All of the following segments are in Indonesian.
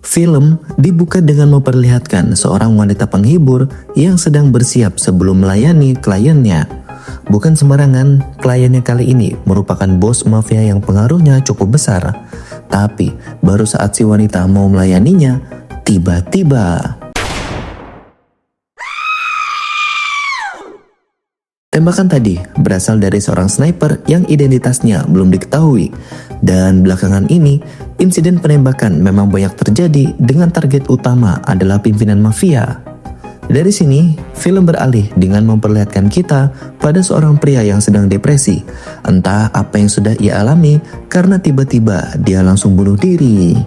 Film dibuka dengan memperlihatkan seorang wanita penghibur yang sedang bersiap sebelum melayani kliennya. Bukan sembarangan, kliennya kali ini merupakan bos mafia yang pengaruhnya cukup besar. Tapi baru saat si wanita mau melayaninya, tiba-tiba tembakan tadi berasal dari seorang sniper yang identitasnya belum diketahui. Dan belakangan ini, insiden penembakan memang banyak terjadi dengan target utama adalah pimpinan mafia. Dari sini, film beralih dengan memperlihatkan kita pada seorang pria yang sedang depresi. Entah apa yang sudah ia alami karena tiba-tiba dia langsung bunuh diri.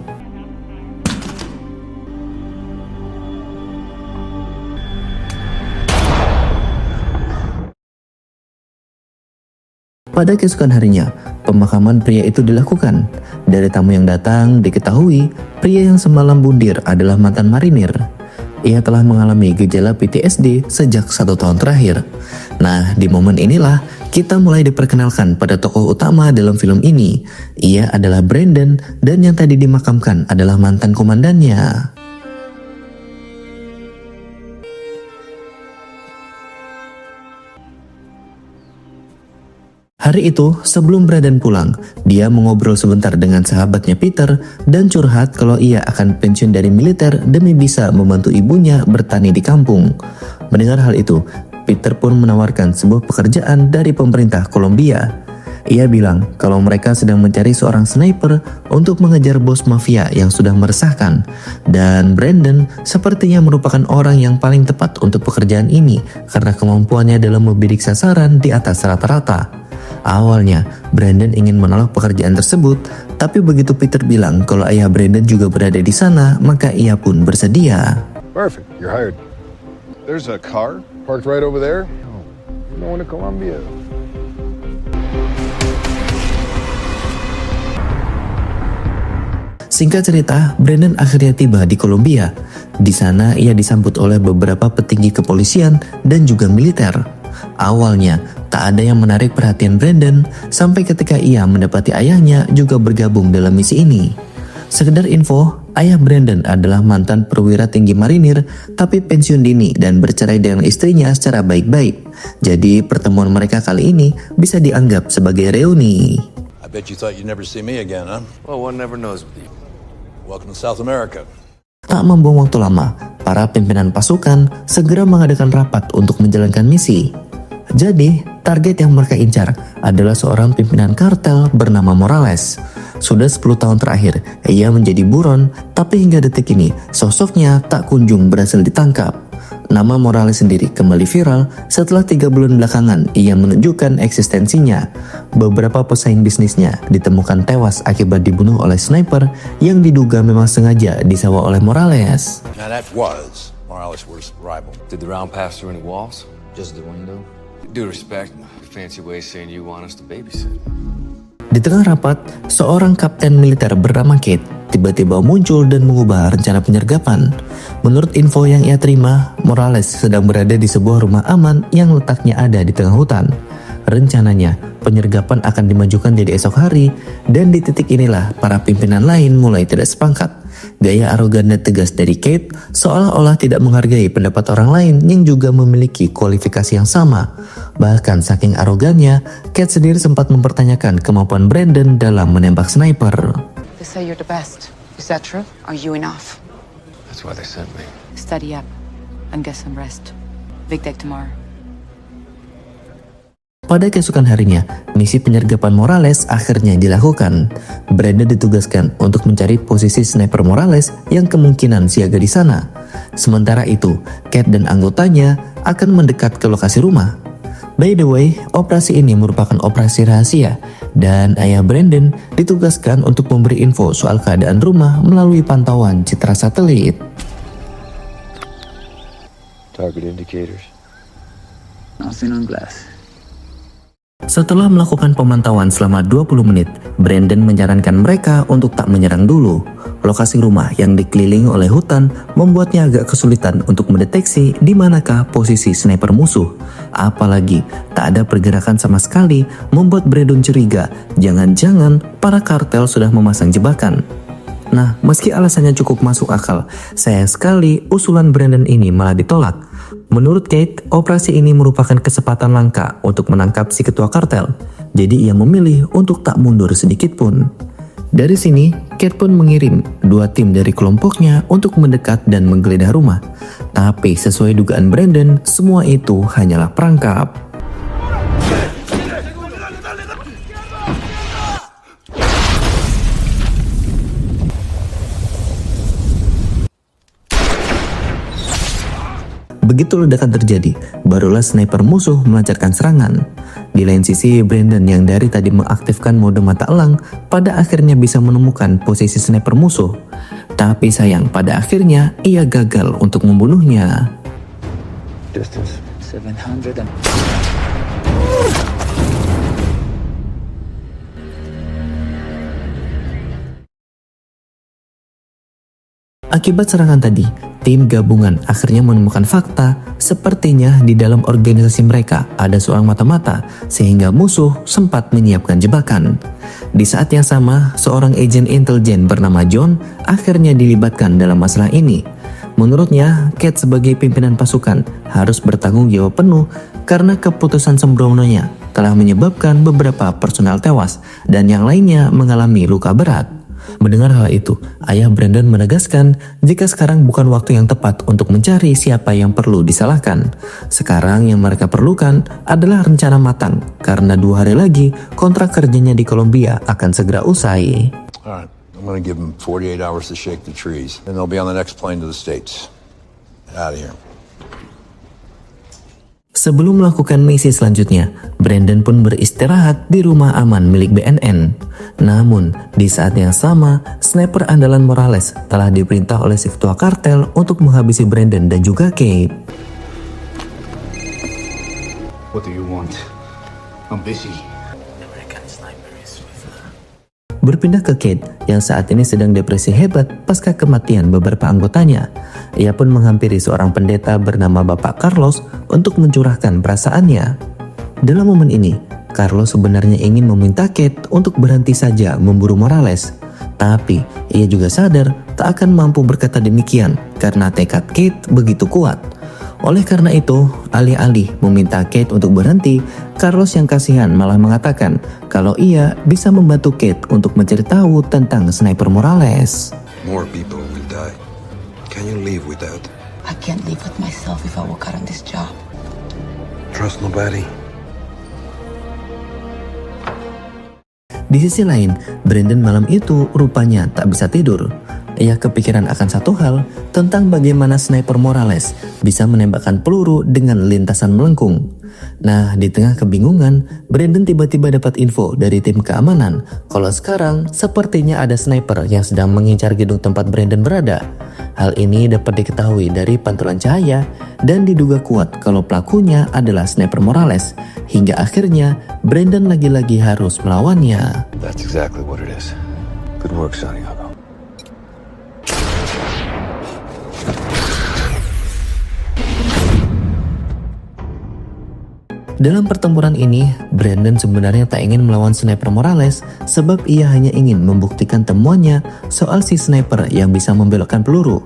Pada keesokan harinya, pemakaman pria itu dilakukan. Dari tamu yang datang, diketahui pria yang semalam bundir adalah mantan marinir. Ia telah mengalami gejala PTSD sejak 1 tahun terakhir. Nah, di momen inilah kita mulai diperkenalkan pada tokoh utama dalam film ini. Ia adalah Brandon dan yang tadi dimakamkan adalah mantan komandannya. Hari itu, sebelum Brandon pulang, dia mengobrol sebentar dengan sahabatnya Peter dan curhat kalau ia akan pensiun dari militer demi bisa membantu ibunya bertani di kampung. Mendengar hal itu, Peter pun menawarkan sebuah pekerjaan dari pemerintah Kolombia. Ia bilang kalau mereka sedang mencari seorang sniper untuk mengejar bos mafia yang sudah meresahkan. Dan Brandon sepertinya merupakan orang yang paling tepat untuk pekerjaan ini karena kemampuannya dalam membidik sasaran di atas rata-rata. Awalnya, Brandon ingin menolak pekerjaan tersebut, tapi begitu Peter bilang kalau ayah Brandon juga berada di sana, maka ia pun bersedia. Perfect, you're hired. There's a car parked right over there. Oh, you're going to Colombia. Singkat cerita, Brandon akhirnya tiba di Kolombia. Di sana ia disambut oleh beberapa petinggi kepolisian dan juga militer. Awalnya, tak ada yang menarik perhatian Brandon sampai ketika ia mendapati ayahnya juga bergabung dalam misi ini. Sekedar info, ayah Brandon adalah mantan perwira tinggi marinir tapi pensiun dini dan bercerai dengan istrinya secara baik-baik. Jadi pertemuan mereka kali ini bisa dianggap sebagai reuni. I bet you thought you'd never see me again, huh? Well, one never knows with you. Welcome to South America. Tak membuang waktu lama, para pimpinan pasukan segera mengadakan rapat untuk menjalankan misi. Jadi, target yang mereka incar adalah seorang pimpinan kartel bernama Morales. Sudah 10 tahun terakhir, ia menjadi buron, tapi hingga detik ini, sosoknya tak kunjung berhasil ditangkap. Nama Morales sendiri kembali viral setelah 3 bulan belakangan ia menunjukkan eksistensinya. Beberapa pesaing bisnisnya ditemukan tewas akibat dibunuh oleh sniper yang diduga memang sengaja disewa oleh Morales. Now that was Morales' worst rival. Did the round pass through any walls? Just the window. Due respect, fancy way saying you want us to babysit. Di tengah rapat, seorang kapten militer bernama Kate tiba-tiba muncul dan mengubah rencana penyergapan. Menurut info yang ia terima, Morales sedang berada di sebuah rumah aman yang letaknya ada di tengah hutan. Rencananya, penyergapan akan dimajukan jadi esok hari, dan di titik inilah para pimpinan lain mulai tidak sepakat. Gaya arogan dan tegas dari Kate seolah-olah tidak menghargai pendapat orang lain yang juga memiliki kualifikasi yang sama. Bahkan saking arogannya, Kate sendiri sempat mempertanyakan kemampuan Brandon dalam menembak sniper. They say you're the best. Is that true? Are you enough? That's why they sent me. Study up and get some rest. Big day tomorrow. Pada keesokan harinya, misi penyergapan Morales akhirnya dilakukan. Brandon ditugaskan untuk mencari posisi sniper Morales yang kemungkinan siaga di sana. Sementara itu, Kate dan anggotanya akan mendekat ke lokasi rumah. By the way, operasi ini merupakan operasi rahasia, dan ayah Brandon ditugaskan untuk memberi info soal keadaan rumah melalui pantauan citra satelit. Target indicators. Nothing on glass. Setelah melakukan pemantauan selama 20 menit, Brandon menyarankan mereka untuk tak menyerang dulu. Lokasi rumah yang dikelilingi oleh hutan membuatnya agak kesulitan untuk mendeteksi di manakah posisi sniper musuh. Apalagi tak ada pergerakan sama sekali membuat Brandon curiga jangan-jangan para kartel sudah memasang jebakan. Nah, meski alasannya cukup masuk akal, sayang sekali usulan Brandon ini malah ditolak. Menurut Kate, operasi ini merupakan kesempatan langka untuk menangkap si ketua kartel. Jadi ia memilih untuk tak mundur sedikit pun. Dari sini, Kate pun mengirim 2 tim dari kelompoknya untuk mendekat dan menggeledah rumah. Tapi sesuai dugaan Brandon, semua itu hanyalah perangkap. Begitu ledakan terjadi, barulah sniper musuh melancarkan serangan. Di lain sisi, Brandon yang dari tadi mengaktifkan mode mata elang pada akhirnya bisa menemukan posisi sniper musuh. Tapi sayang, pada akhirnya ia gagal untuk membunuhnya. Distance 700 and... Akibat serangan tadi, tim gabungan akhirnya menemukan fakta sepertinya di dalam organisasi mereka ada seorang mata-mata sehingga musuh sempat menyiapkan jebakan. Di saat yang sama, seorang agen intelijen bernama John akhirnya dilibatkan dalam masalah ini. Menurutnya, Kate sebagai pimpinan pasukan harus bertanggung jawab penuh karena keputusan sembrononya telah menyebabkan beberapa personel tewas dan yang lainnya mengalami luka berat. Mendengar hal itu, ayah Brandon menegaskan jika sekarang bukan waktu yang tepat untuk mencari siapa yang perlu disalahkan. Sekarang yang mereka perlukan adalah rencana matang, karena 2 hari lagi kontrak kerjanya di Colombia akan segera usai. All right, I'm gonna give them 48 hours to shake the trees. Then they'll be on the next plane to the States. Out of here. Sebelum melakukan misi selanjutnya, Brandon pun beristirahat di rumah aman milik BNN. Namun, di saat yang sama, sniper andalan Morales telah diperintah oleh si ketua kartel untuk menghabisi Brandon dan juga Kate. What do you want? I'm busy. Berpindah ke Kate yang saat ini sedang depresi hebat pasca kematian beberapa anggotanya. Ia pun menghampiri seorang pendeta bernama Bapak Carlos untuk mencurahkan perasaannya. Dalam momen ini, Carlos sebenarnya ingin meminta Kate untuk berhenti saja memburu Morales. Tapi ia juga sadar tak akan mampu berkata demikian karena tekad Kate begitu kuat. Oleh karena itu, alih-alih meminta Kate untuk berhenti, Carlos yang kasihan malah mengatakan kalau ia bisa membantu Kate untuk mencari tahu tentang sniper Morales. More people will die. Can you live without? I can't live with myself if I work out on this job. Trust nobody. Di sisi lain, Brandon malam itu rupanya tak bisa tidur. Ia kepikiran akan satu hal tentang bagaimana sniper Morales bisa menembakkan peluru dengan lintasan melengkung. Nah, di tengah kebingungan, Brandon tiba-tiba dapat info dari tim keamanan kalau sekarang sepertinya ada sniper yang sedang mengincar gedung tempat Brandon berada. Hal ini dapat diketahui dari pantulan cahaya dan diduga kuat kalau pelakunya adalah sniper Morales. Hingga akhirnya Brandon lagi-lagi harus melawannya. That's exactly what it is. Good work, Santiago. Dalam pertempuran ini, Brandon sebenarnya tak ingin melawan sniper Morales sebab ia hanya ingin membuktikan temuannya soal si sniper yang bisa membelokkan peluru.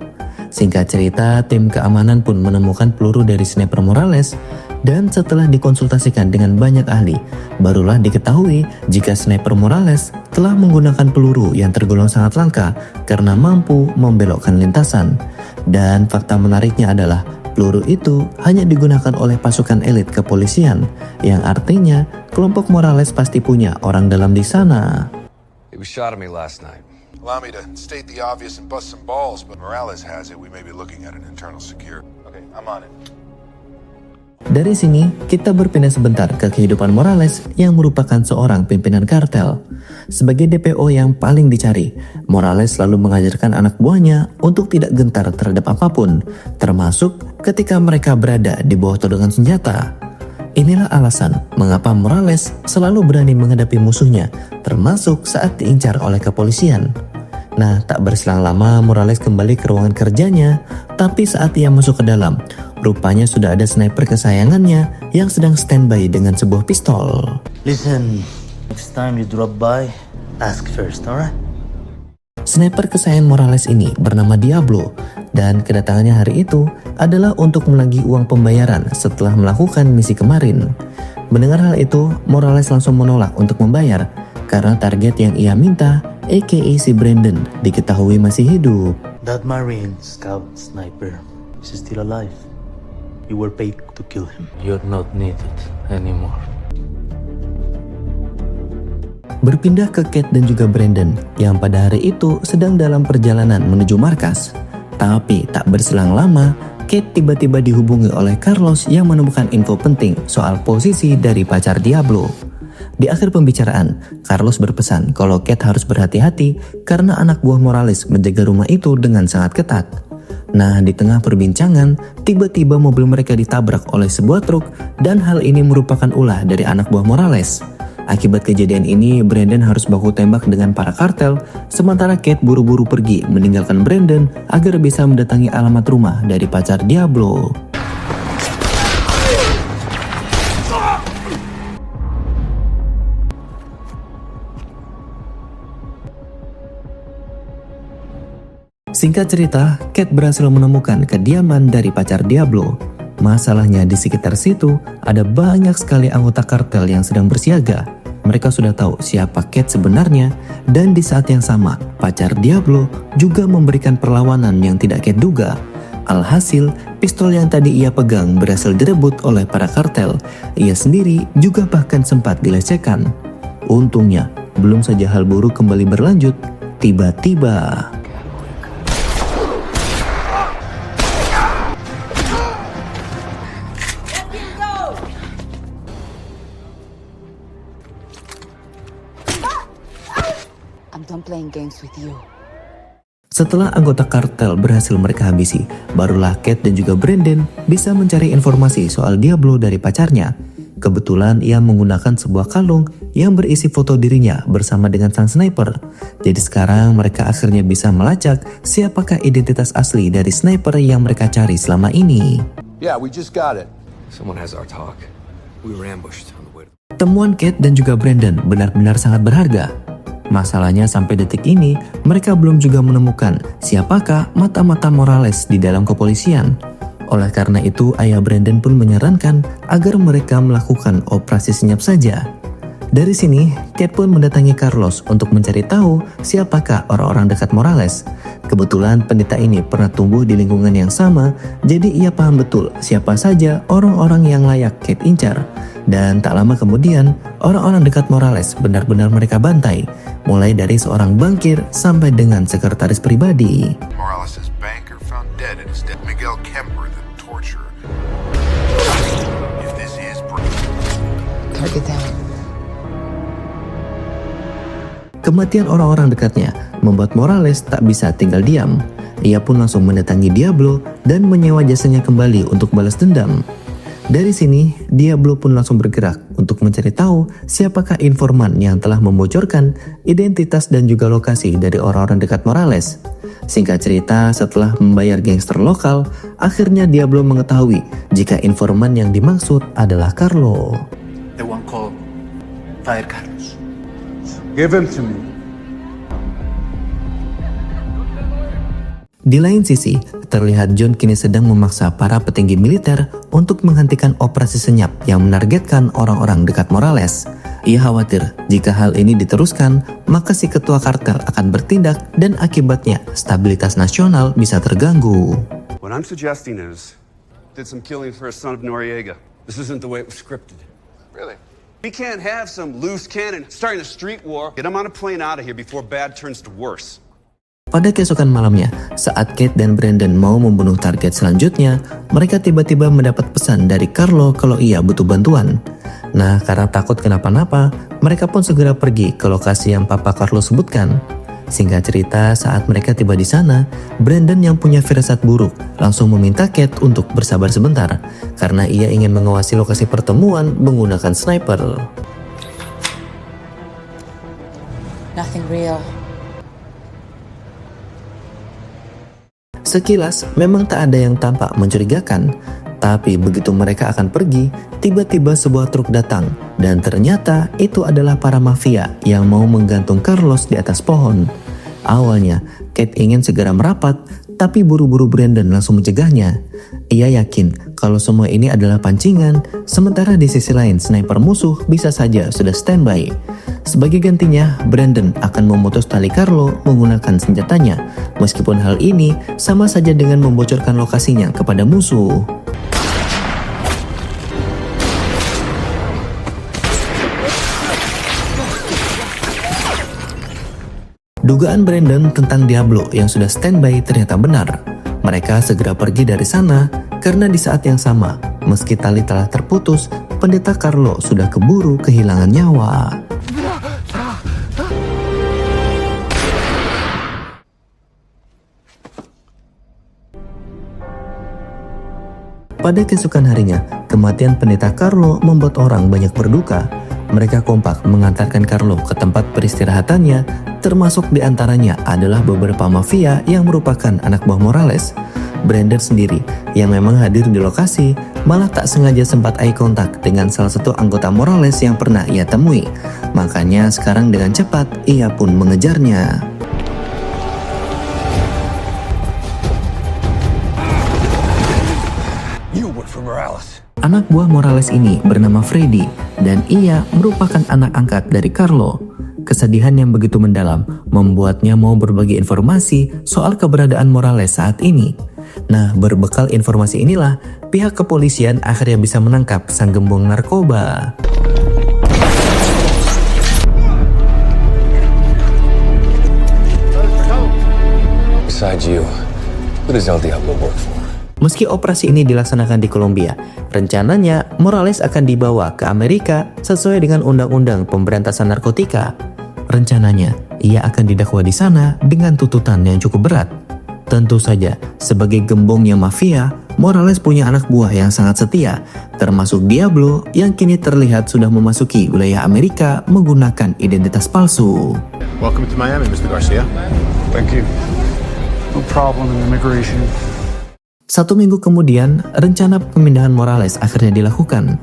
Singkat cerita, tim keamanan pun menemukan peluru dari sniper Morales dan setelah dikonsultasikan dengan banyak ahli, barulah diketahui jika sniper Morales telah menggunakan peluru yang tergolong sangat langka karena mampu membelokkan lintasan. Dan fakta menariknya adalah peluru itu hanya digunakan oleh pasukan elit kepolisian, yang artinya kelompok Morales pasti punya orang dalam di sana. He was shot at me last night. Allow me to state the obvious and bust some balls, but Morales has it. We may be looking at an internal security. Okay, I'm on it. Dari sini, kita berpindah sebentar ke kehidupan Morales yang merupakan seorang pimpinan kartel. Sebagai DPO yang paling dicari, Morales selalu mengajarkan anak buahnya untuk tidak gentar terhadap apapun, termasuk ketika mereka berada di bawah todongan senjata. Inilah alasan mengapa Morales selalu berani menghadapi musuhnya, termasuk saat diincar oleh kepolisian. Nah, tak berselang lama Morales kembali ke ruangan kerjanya, tapi saat ia masuk ke dalam, rupanya sudah ada sniper kesayangannya yang sedang standby dengan sebuah pistol. Listen, next time you drop by, ask first, alright? Sniper kesayangan Morales ini bernama Diablo, dan kedatangannya hari itu adalah untuk menagih uang pembayaran setelah melakukan misi kemarin. Mendengar hal itu, Morales langsung menolak untuk membayar karena target yang ia minta, aka si Brandon, diketahui masih hidup. That Marine scout sniper is still alive. You were paid to kill him. You're not needed anymore. Berpindah ke Kate dan juga Brandon yang pada hari itu sedang dalam perjalanan menuju markas. Tapi tak berselang lama, Kate tiba-tiba dihubungi oleh Carlos yang menemukan info penting soal posisi dari pacar Diablo. Di akhir pembicaraan, Carlos berpesan kalau Kate harus berhati-hati karena anak buah Morales menjaga rumah itu dengan sangat ketat. Nah, di tengah perbincangan, tiba-tiba mobil mereka ditabrak oleh sebuah truk dan hal ini merupakan ulah dari anak buah Morales. Akibat kejadian ini, Brandon harus baku tembak dengan para kartel, sementara Kate buru-buru pergi meninggalkan Brandon agar bisa mendatangi alamat rumah dari pacar Diablo. Singkat cerita, Kate berhasil menemukan kediaman dari pacar Diablo. Masalahnya di sekitar situ ada banyak sekali anggota kartel yang sedang bersiaga. Mereka sudah tahu siapa Kate sebenarnya, dan di saat yang sama, pacar Diablo juga memberikan perlawanan yang tidak Kate duga. Alhasil, pistol yang tadi ia pegang berhasil direbut oleh para kartel. Ia sendiri juga bahkan sempat dilecehkan. Untungnya, belum saja hal buruk kembali berlanjut, tiba-tiba I'm done playing games with you. setelah anggota kartel berhasil mereka habisi, barulah Kate dan juga Brandon bisa mencari informasi soal Diablo dari pacarnya. Kebetulan ia menggunakan sebuah kalung yang berisi foto dirinya bersama dengan sang sniper. Jadi sekarang mereka akhirnya bisa melacak siapakah identitas asli dari sniper yang mereka cari selama ini. Yeah, we just got it. Someone has our talk. We were ambushed on the way. Temuan Kate dan juga Brandon benar-benar sangat berharga. Masalahnya sampai detik ini mereka belum juga menemukan siapakah mata-mata Morales di dalam kepolisian. Oleh karena itu ayah Brandon pun menyarankan agar mereka melakukan operasi senyap saja. Dari sini Kate pun mendatangi Carlos untuk mencari tahu siapakah orang-orang dekat Morales. Kebetulan pendeta ini pernah tumbuh di lingkungan yang sama, jadi ia paham betul siapa saja orang-orang yang layak Kate incar. Dan tak lama kemudian, orang-orang dekat Morales benar-benar mereka bantai, mulai dari seorang bankir sampai dengan sekretaris pribadi. Morales' banker found dead in his death. Miguel Kemper, the torturer. If this is Target down. Kematian orang-orang dekatnya membuat Morales tak bisa tinggal diam. Ia pun langsung mendatangi Diablo dan menyewa jasanya kembali untuk balas dendam. Dari sini, Diablo pun langsung bergerak untuk mencari tahu siapakah informan yang telah membocorkan identitas dan juga lokasi dari orang-orang dekat Morales. Singkat cerita, setelah membayar gangster lokal, akhirnya Diablo mengetahui jika informan yang dimaksud adalah Carlo. The one called Fire Carlos. Give him to me. Di lain sisi, terlihat John kini sedang memaksa para petinggi militer untuk menghentikan operasi senyap yang menargetkan orang-orang dekat Morales. Ia khawatir jika hal ini diteruskan, maka si ketua kartel akan bertindak dan akibatnya stabilitas nasional bisa terganggu. What I'm suggesting is, did some killing for a son of Noriega. This isn't the way it was scripted. really. We can't have some loose cannon starting a street war. Get him on a plane out of here before bad turns to worse. Pada keesokan malamnya, saat Kate dan Brandon mau membunuh target selanjutnya, mereka tiba-tiba mendapat pesan dari Carlo kalau ia butuh bantuan. Nah, karena takut kenapa-napa, mereka pun segera pergi ke lokasi yang Papa Carlo sebutkan. Singkat cerita, saat mereka tiba di sana, Brandon yang punya firasat buruk langsung meminta Kate untuk bersabar sebentar, karena ia ingin mengawasi lokasi pertemuan menggunakan sniper. Nothing real. Sekilas memang tak ada yang tampak mencurigakan, tapi begitu mereka akan pergi, tiba-tiba sebuah truk datang dan ternyata itu adalah para mafia yang mau menggantung Carlos di atas pohon. Awalnya, Kate ingin segera merapat, tapi buru-buru Brandon langsung mencegahnya. Ia yakin kalau semua ini adalah pancingan, sementara di sisi lain sniper musuh bisa saja sudah standby. Sebagai gantinya, Brandon akan memutus tali Carlo menggunakan senjatanya, meskipun hal ini sama saja dengan membocorkan lokasinya kepada musuh. Dugaan Brandon tentang Diablo yang sudah standby ternyata benar. Mereka segera pergi dari sana karena di saat yang sama, meski tali telah terputus, pendeta Carlo sudah keburu kehilangan nyawa. Pada keesokan harinya, kematian pendeta Carlo membuat orang banyak berduka. Mereka kompak mengantarkan Carlo ke tempat peristirahatannya, termasuk diantaranya adalah beberapa mafia yang merupakan anak buah Morales. Brandon sendiri, yang memang hadir di lokasi, malah tak sengaja sempat eye contact dengan salah satu anggota Morales yang pernah ia temui. Makanya sekarang dengan cepat, ia pun mengejarnya. You work for Morales. Anak buah Morales ini bernama Freddy, dan ia merupakan anak angkat dari Carlo. Kesedihan yang begitu mendalam membuatnya mau berbagi informasi soal keberadaan Morales saat ini. Nah, berbekal informasi inilah, pihak kepolisian akhirnya bisa menangkap sang gembong narkoba. Besides you, who does El Diablo work for? Meski operasi ini dilaksanakan di Kolombia, rencananya Morales akan dibawa ke Amerika sesuai dengan Undang-Undang Pemberantasan Narkotika. Rencananya, ia akan didakwa di sana dengan tuntutan yang cukup berat. Tentu saja, sebagai gembongnya mafia, Morales punya anak buah yang sangat setia, termasuk Diablo yang kini terlihat sudah memasuki wilayah Amerika menggunakan identitas palsu. Welcome to Miami, Mr. Garcia. Thank you. No problem in immigration. 1 minggu kemudian, rencana pemindahan Morales akhirnya dilakukan.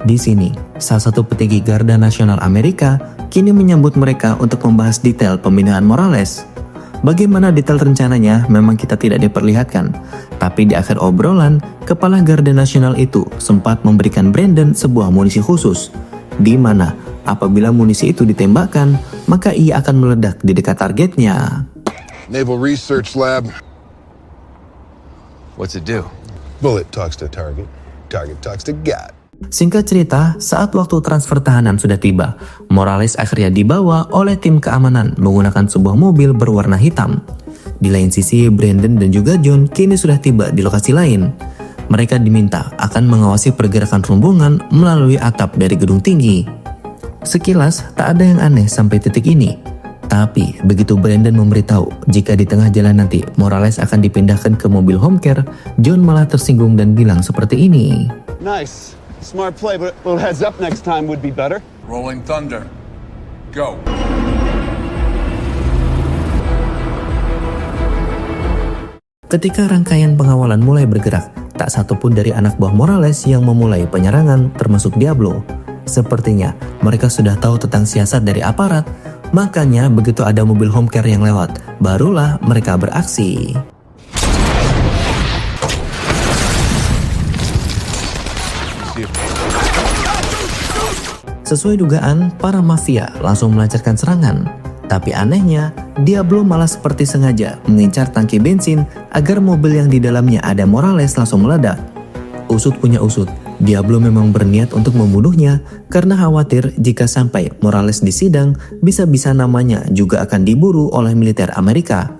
Di sini, salah satu petinggi Garda Nasional Amerika kini menyambut mereka untuk membahas detail pemindahan Morales. Bagaimana detail rencananya memang kita tidak diperlihatkan, tapi di akhir obrolan, Kepala Garda Nasional itu sempat memberikan Brandon sebuah munisi khusus, di mana apabila munisi itu ditembakkan, maka ia akan meledak di dekat targetnya. Naval Research Lab. What's it do? Bullet talks to target. Target talks to God. Singkat cerita, saat waktu transfer tahanan sudah tiba, Morales akhirnya dibawa oleh tim keamanan menggunakan sebuah mobil berwarna hitam. Di lain sisi, Brandon dan juga John kini sudah tiba di lokasi lain. Mereka diminta akan mengawasi pergerakan rombongan melalui atap dari gedung tinggi. Sekilas, tak ada yang aneh sampai titik ini. Tapi, begitu Brandon memberitahu jika di tengah jalan nanti Morales akan dipindahkan ke mobil home care, John malah tersinggung dan bilang seperti ini. Nice. Smart play, but a little heads up next time would be better. Rolling Thunder. Go. Ketika rangkaian pengawalan mulai bergerak, tak satupun dari anak buah Morales yang memulai penyerangan termasuk Diablo. Sepertinya mereka sudah tahu tentang siasat dari aparat, makanya begitu ada mobil home care yang lewat, barulah mereka beraksi. Sesuai dugaan, para mafia langsung melancarkan serangan. Tapi anehnya, Diablo malah seperti sengaja mengincar tangki bensin agar mobil yang di dalamnya ada Morales langsung meledak. Usut punya usut, Diablo memang berniat untuk membunuhnya karena khawatir jika sampai Morales disidang, bisa-bisa namanya juga akan diburu oleh militer Amerika.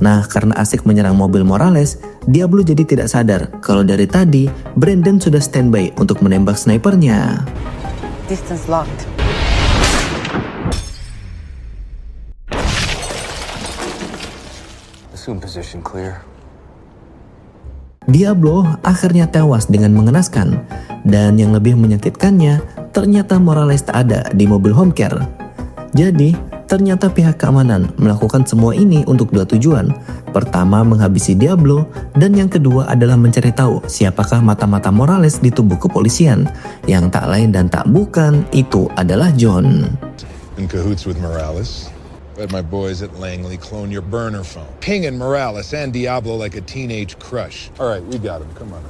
Nah, karena asik menyerang mobil Morales, Diablo jadi tidak sadar kalau dari tadi Brandon sudah standby untuk menembak snipernya. Distance locked. Assume position clear. Diablo akhirnya tewas dengan mengenaskan, dan yang lebih menyakitkannya, ternyata Morales tak ada di mobil home care. Jadi, ternyata pihak keamanan melakukan semua ini untuk dua tujuan. Pertama, menghabisi Diablo, dan yang kedua adalah mencari tahu siapakah mata-mata Morales di tubuh kepolisian. Yang tak lain dan tak bukan, itu adalah John. In cahoots with Morales. Let my boys at Langley clone your burner phone. Pinging Morales and Diablo like a teenage crush. All right, we got him. Come on.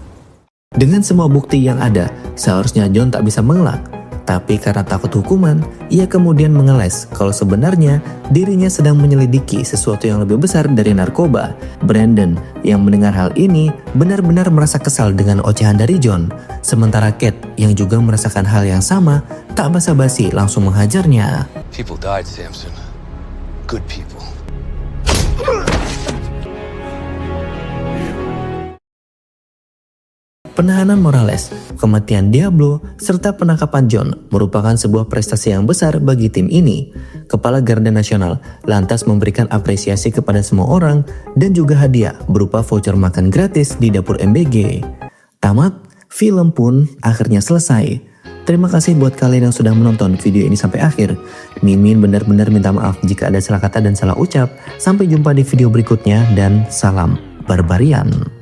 Dengan semua bukti yang ada, seharusnya John tak bisa mengelak. Tapi karena takut hukuman, ia kemudian mengeles kalau sebenarnya dirinya sedang menyelidiki sesuatu yang lebih besar dari narkoba. Brandon yang mendengar hal ini benar-benar merasa kesal dengan ocehan dari John. Sementara Kate yang juga merasakan hal yang sama, tak basa-basi langsung menghajarnya. People died, Samson. Good people. Penahanan Morales, kematian Diablo, serta penangkapan John merupakan sebuah prestasi yang besar bagi tim ini. Kepala Garda Nasional lantas memberikan apresiasi kepada semua orang dan juga hadiah berupa voucher makan gratis di dapur MBG. Tamat, film pun akhirnya selesai. Terima kasih buat kalian yang sudah menonton video ini sampai akhir. Mimin benar-benar minta maaf jika ada salah kata dan salah ucap. Sampai jumpa di video berikutnya dan salam barbarian.